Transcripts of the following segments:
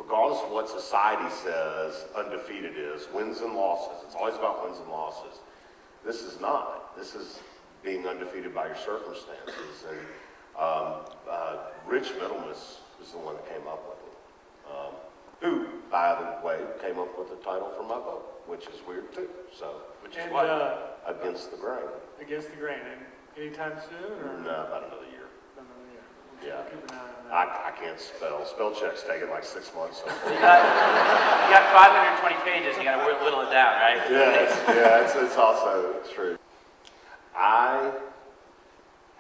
regardless of what society says undefeated is, wins and losses. It's always about wins and losses. This is not. This is being undefeated by your circumstances. And Rich Middlemas is the one that came up with it. Who, by the way, came up with the title for my book, which is weird too. So, which is why Against the Grain. Against the Grain. And anytime soon? Or? No, about another year. Another year. Yeah. Keep an eye on that. I can't spell. Spell checks take it like 6 months. So. You got 520 pages, you got to whittle it down, right? It's also true. I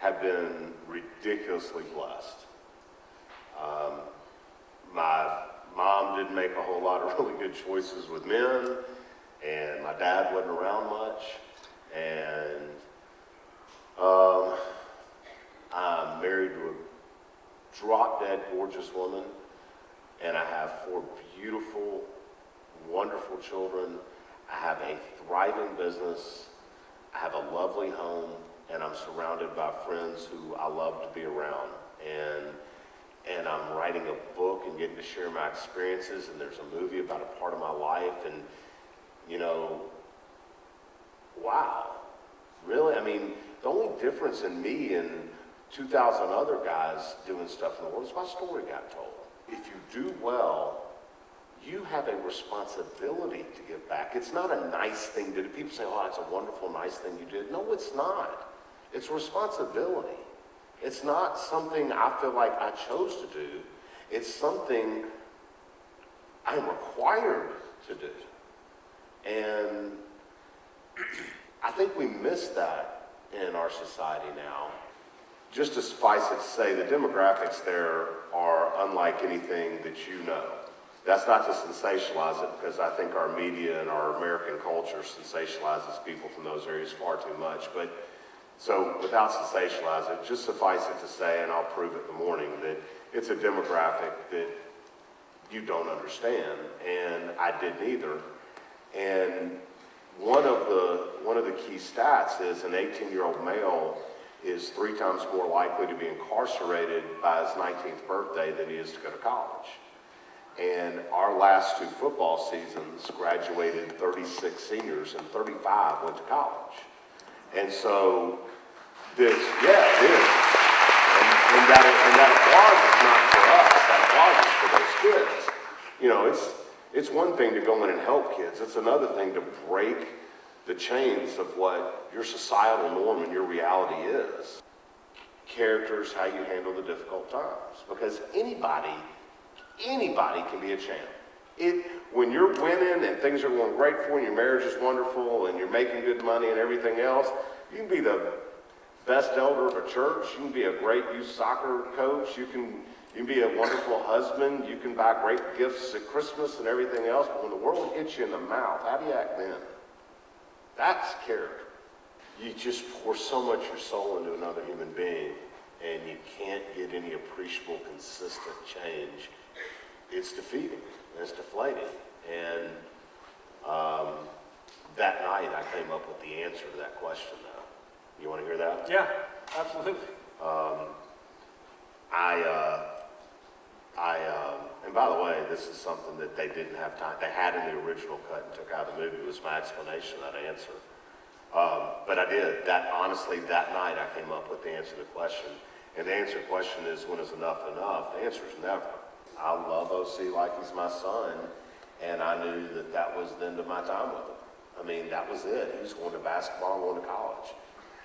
have been ridiculously blessed. My mom didn't make a whole lot of really good choices with men, and my dad wasn't around much, and I'm married to a drop-dead gorgeous woman, and I have 4 beautiful, wonderful children. I have a thriving business. I have a lovely home, and I'm surrounded by friends who I love to be around. And I'm writing a book and getting to share my experiences, and there's a movie about a part of my life, and, you know, wow, really? I mean, the only difference in me and 2,000 other guys doing stuff in the world is my story got told. If you do well, you have a responsibility to give back. It's not a nice thing to do. People say, oh, it's a wonderful, nice thing you did. No, it's not. It's a responsibility. It's not something I feel like I chose to do. It's something I'm required to do. And I think we miss that in our society now. Just to suffice it to say, the demographics there are unlike anything that you know. That's not to sensationalize it, because I think our media and our American culture sensationalizes people from those areas far too much. But so without sensationalizing it, just suffice it to say, and I'll prove it in the morning, that it's a demographic that you don't understand, and I didn't either. And one of the key stats is an 18-year-old male is 3 times more likely to be incarcerated by his 19th birthday than he is to go to college. And our last 2 football seasons graduated 36 seniors and 35 went to college. And so this, yeah, it is. And that applause is not for us, that applause is for those kids. You know, it's one thing to go in and help kids. It's another thing to break the chains of what your societal norm and your reality is. Character's how you handle the difficult times. Because anybody can be a champ. When you're winning and things are going great for you, and your marriage is wonderful, and you're making good money and everything else, you can be the best elder of a church, you can be a great youth soccer coach, you can be a wonderful husband, you can buy great gifts at Christmas and everything else, but when the world hits you in the mouth, how do you act then? That's character. You just pour so much of your soul into another human being, and you can't get any appreciable, consistent change. It's defeating, and it's deflating. And that night I came up with the answer to that question now. You want to hear that? Yeah, absolutely. And by the way, this is something that they didn't have time, they had in the original cut and took out of the movie, was my explanation of that answer. But I did. Honestly, that night I came up with the answer to the question. And the answer to the question is, when is enough enough? The answer is never. I love OC like he's my son, and I knew that that was the end of my time with him. I mean, that was it. He was going to basketball and going to college.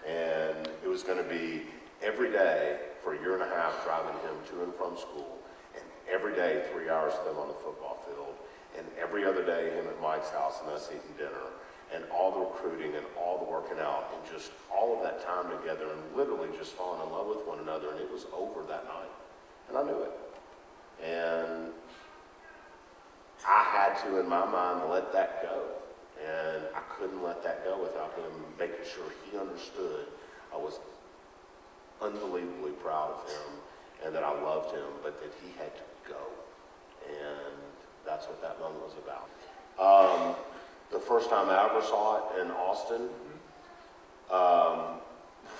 And it was going to be every day for a year and a half driving him to and from school, and every day 3 hours with him on the football field, and every other day him at Mike's house and us eating dinner, and all the recruiting and all the working out, and just all of that time together, and literally just falling in love with one another. And it was over that night, and I knew it. And I had to, in my mind, let that go. And I couldn't let that go without him making sure he understood I was unbelievably proud of him and that I loved him, but that he had to go. And that's what that moment was about. The first time I ever saw it in Austin,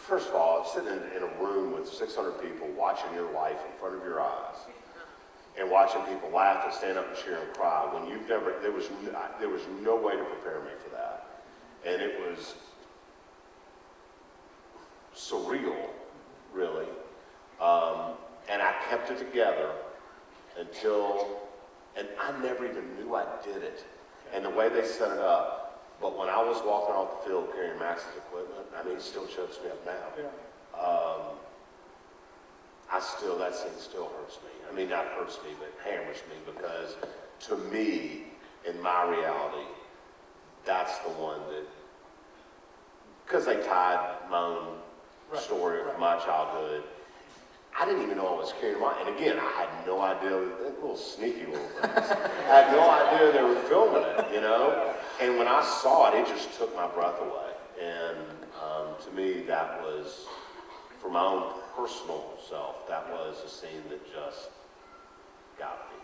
first of all, I'm sitting in a room with 600 people watching your life in front of your eyes. and watching people laugh and stand up and cheer and cry when you've never, there was no way to prepare me for that. And it was surreal, really. And I kept it together until, and I never even knew I did it. And the way they set it up, but when I was walking off the field carrying Max's equipment, I mean, it still chokes me up now. Yeah. That scene still hurts me. I mean, not hurts me, but hammers me, because to me, in my reality, that's the one that, because they tied my own story of my childhood. I didn't even know I was carrying mine. And again, I had no idea, little sneaky little things. I had no idea they were filming it, you know? And when I saw it, it just took my breath away. And to me, that was, for my own personal self, that was a scene that just got me.